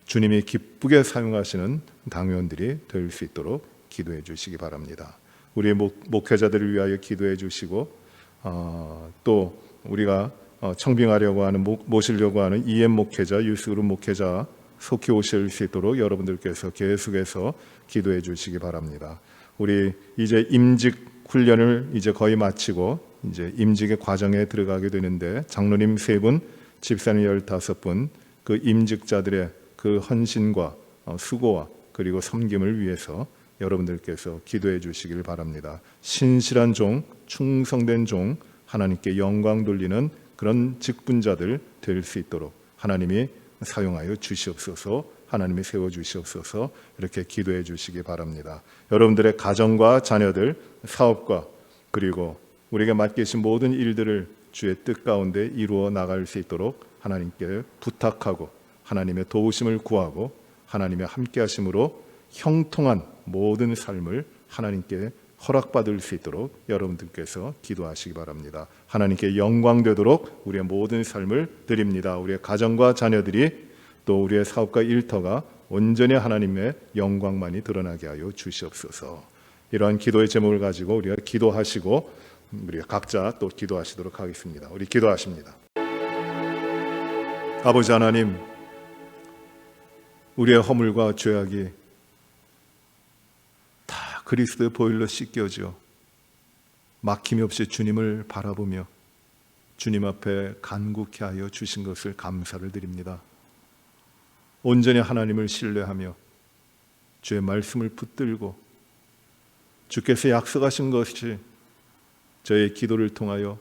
주님이 기쁘게 사용하시는 당원들이 될 수 있도록 기도해 주시기 바랍니다. 우리의 목회자들을 위하여 기도해 주시고 또 우리가 청빙하려고 하는 모시려고 하는 EM 목회자, 유스그룹 목회자 속히 오실 수 있도록 여러분들께서 계속해서 기도해 주시기 바랍니다. 우리 이제 임직 훈련을 이제 거의 마치고 이제 임직의 과정에 들어가게 되는데 장로님 3분, 집사님 15분 그 임직자들의 그 헌신과 수고와 그리고 섬김을 위해서 여러분들께서 기도해 주시길 바랍니다. 신실한 종, 충성된 종, 하나님께 영광 돌리는 그런 직분자들 될 수 있도록 하나님이 사용하여 주시옵소서, 하나님이 세워주시옵소서 이렇게 기도해 주시기 바랍니다. 여러분들의 가정과 자녀들, 사업과 그리고 우리가 맡기신 모든 일들을 주의 뜻 가운데 이루어 나갈 수 있도록 하나님께 부탁하고 하나님의 도우심을 구하고 하나님의 함께 하심으로 형통한 모든 삶을 하나님께 허락받을 수 있도록 여러분들께서 기도하시기 바랍니다. 하나님께 영광 되도록 우리의 모든 삶을 드립니다. 우리의 가정과 자녀들이 또 우리의 사업과 일터가 온전히 하나님의 영광만이 드러나게 하여 주시옵소서. 이러한 기도의 제목을 가지고 우리가 기도하시고 우리 각자 또 기도하시도록 하겠습니다. 우리 기도하십니다. 아버지 하나님, 우리의 허물과 죄악이 다 그리스도의 보혈로 씻겨져 막힘이 없이 주님을 바라보며 주님 앞에 간구케 하여 주신 것을 감사를 드립니다. 온전히 하나님을 신뢰하며 주의 말씀을 붙들고 주께서 약속하신 것이 저의 기도를 통하여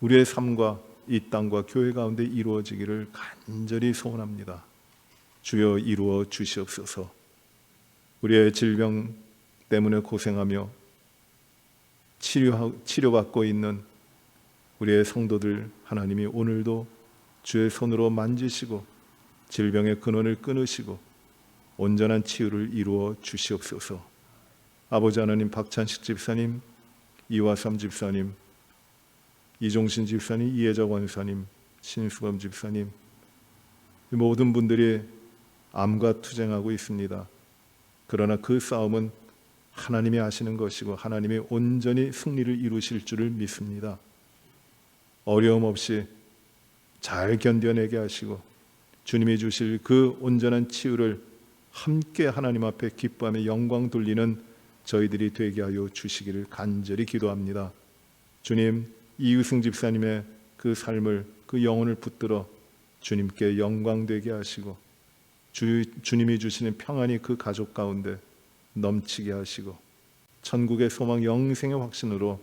우리의 삶과 이 땅과 교회 가운데 이루어지기를 간절히 소원합니다. 주여 이루어 주시옵소서. 우리의 질병 때문에 고생하며 치료받고 있는 우리의 성도들 하나님이 오늘도 주의 손으로 만지시고 질병의 근원을 끊으시고 온전한 치유를 이루어 주시옵소서. 아버지 하나님, 박찬식 집사님, 이화삼 집사님, 이종신 집사님, 이혜자 권사님, 신수범 집사님, 이 모든 분들이 암과 투쟁하고 있습니다. 그러나 그 싸움은 하나님이 하시는 것이고 하나님이 온전히 승리를 이루실 줄을 믿습니다. 어려움 없이 잘 견뎌내게 하시고 주님이 주실 그 온전한 치유를 함께 하나님 앞에 기뻐하며 영광 돌리는 저희들이 되게 하여 주시기를 간절히 기도합니다. 주님, 이유승 집사님의 그 삶을, 그 영혼을 붙들어 주님께 영광 되게 하시고 주님이 주시는 평안이 그 가족 가운데 넘치게 하시고 천국의 소망, 영생의 확신으로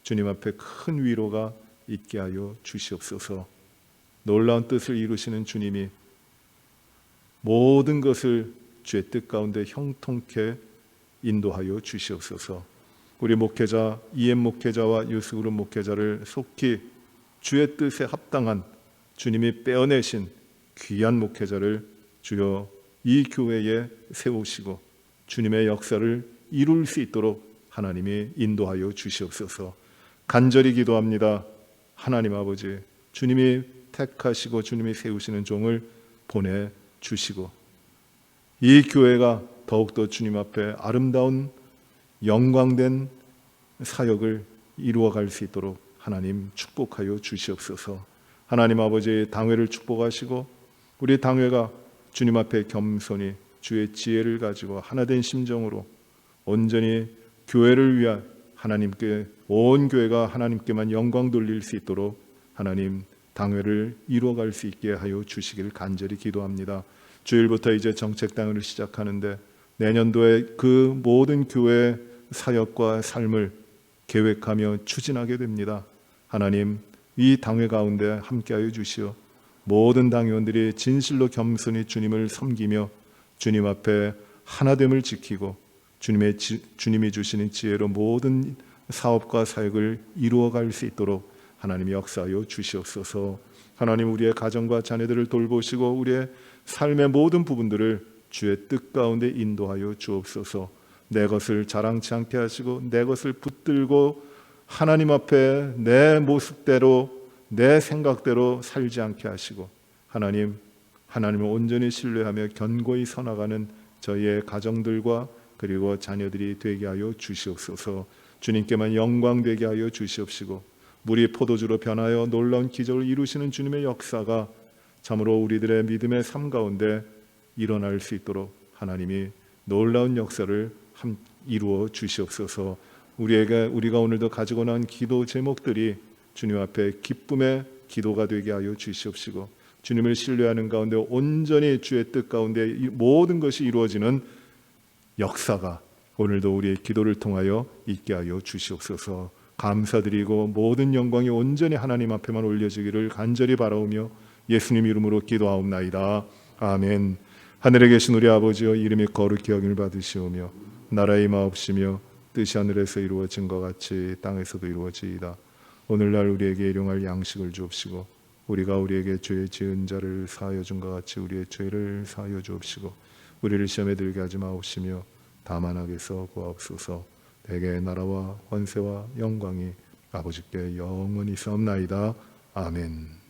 주님 앞에 큰 위로가 있게 하여 주시옵소서. 놀라운 뜻을 이루시는 주님이 모든 것을 주의 뜻 가운데 형통케 인도하여 주시옵소서. 우리 목회자 이엠 목회자와 유스그룹 목회자를 속히 주의 뜻에 합당한 주님이 빼어내신 귀한 목회자를 주여 이 교회에 세우시고 주님의 역사를 이룰 수 있도록 하나님이 인도하여 주시옵소서. 간절히 기도합니다. 하나님 아버지, 주님이 택하시고 주님이 세우시는 종을 보내주시고 이 교회가 더욱더 주님 앞에 아름다운 영광된 사역을 이루어갈 수 있도록 하나님 축복하여 주시옵소서. 하나님 아버지, 당회를 축복하시고 우리 당회가 주님 앞에 겸손히 주의 지혜를 가지고 하나된 심정으로 온전히 교회를 위한 하나님께, 온 교회가 하나님께만 영광 돌릴 수 있도록 하나님 당회를 이루어갈 수 있게 하여 주시길 간절히 기도합니다. 주일부터 이제 정책당회를 시작하는데 내년도에 그 모든 교회 사역과 삶을 계획하며 추진하게 됩니다. 하나님, 이 당회 가운데 함께하여 주시어 모든 당회원들이 진실로 겸손히 주님을 섬기며 주님 앞에 하나됨을 지키고 주님이 주시는 지혜로 모든 사업과 사역을 이루어갈 수 있도록 하나님 역사하여 주시옵소서. 하나님, 우리의 가정과 자녀들을 돌보시고 우리의 삶의 모든 부분들을 주의 뜻 가운데 인도하여 주옵소서. 내 것을 자랑치 않게 하시고 내 것을 붙들고 하나님 앞에 내 모습대로 내 생각대로 살지 않게 하시고 하나님을 온전히 신뢰하며 견고히 서나가는 저희의 가정들과 그리고 자녀들이 되게 하여 주시옵소서. 주님께만 영광 되게 하여 주시옵시고 물이 포도주로 변하여 놀라운 기적을 이루시는 주님의 역사가 참으로 우리들의 믿음의 삶 가운데 일어날 수 있도록 하나님이 놀라운 역사를 이루어 주시옵소서. 우리가 오늘도 가지고 난 기도 제목들이 주님 앞에 기쁨의 기도가 되게 하여 주시옵시고 주님을 신뢰하는 가운데 온전히 주의 뜻 가운데 모든 것이 이루어지는 역사가 오늘도 우리의 기도를 통하여 있게 하여 주시옵소서. 감사드리고 모든 영광이 온전히 하나님 앞에만 올려지기를 간절히 바라오며 예수님 이름으로 기도하옵나이다. 아멘. 하늘에 계신 우리 아버지여, 이름이 거룩히 여김을 받으시오며 나라의 임하옵시며 뜻이 하늘에서 이루어진 것 같이 땅에서도 이루어지이다. 오늘날 우리에게 일용할 양식을 주옵시고 우리가 우리에게 죄 지은 자를 사하여 준 것 같이 우리의 죄를 사하여 주옵시고 우리를 시험에 들게 하지 마옵시며 다만 악에서 구하옵소서. 대개 나라와 권세와 영광이 아버지께 영원히 있사옵나이다. 아멘.